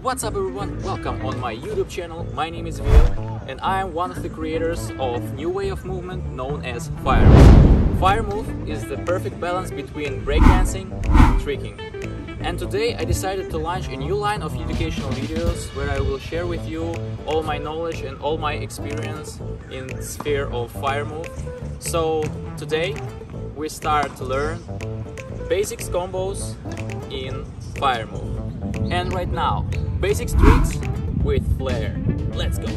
What's up everyone, welcome on my YouTube channel. My name is Viel and I am one of the creators of new way of movement known as Firemove. Firemove is the perfect balance between breakdancing and tricking. And today I decided to launch a new line of educational videos where I will share with you all my knowledge and all my experience in the sphere of Firemove. So today we start to learn basics combos in Firemove. And right now, basic tricks with flair. Let's go!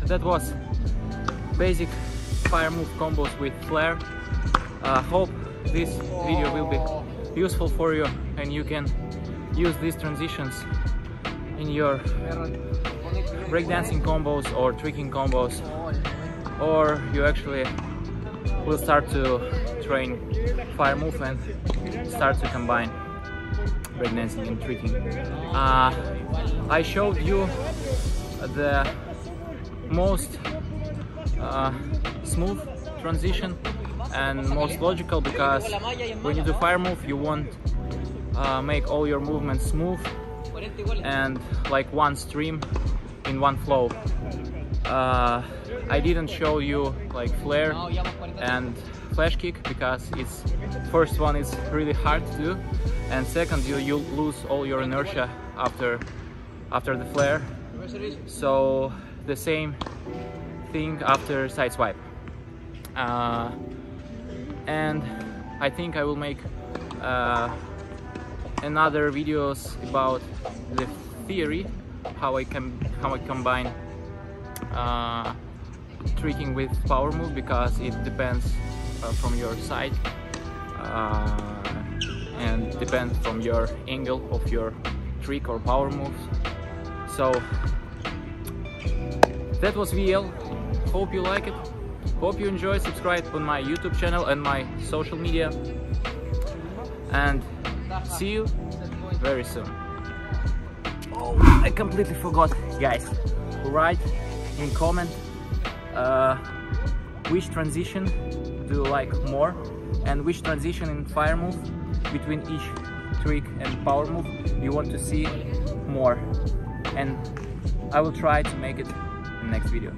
that was basic Firemove combos with flare. Hope this video will be useful for you and you can use these transitions in your breakdancing combos or tricking combos, or you actually will start to train Firemove and start to combine breakdancing and tricking. I showed you the most smooth transition and most logical, because when you do Firemove you want make all your movements smooth and like one stream in one flow. I didn't show you like flare and flash kick because it's first one is really hard to do, and second you lose all your inertia after the flare. So the same thing after side swipe. And I think I will make another videos about the theory, how I combine tricking with power move, because it depends from your side and depends from your angle of your trick or power moves. So that was VL. Hope you like it. Hope you enjoy. Subscribe on my YouTube channel and my social media, and see you very soon. Oh, I completely forgot, guys. Write in comment which transition do you like more and which transition in Firemove between each trick and power move you want to see more, and I will try to make it in the next video.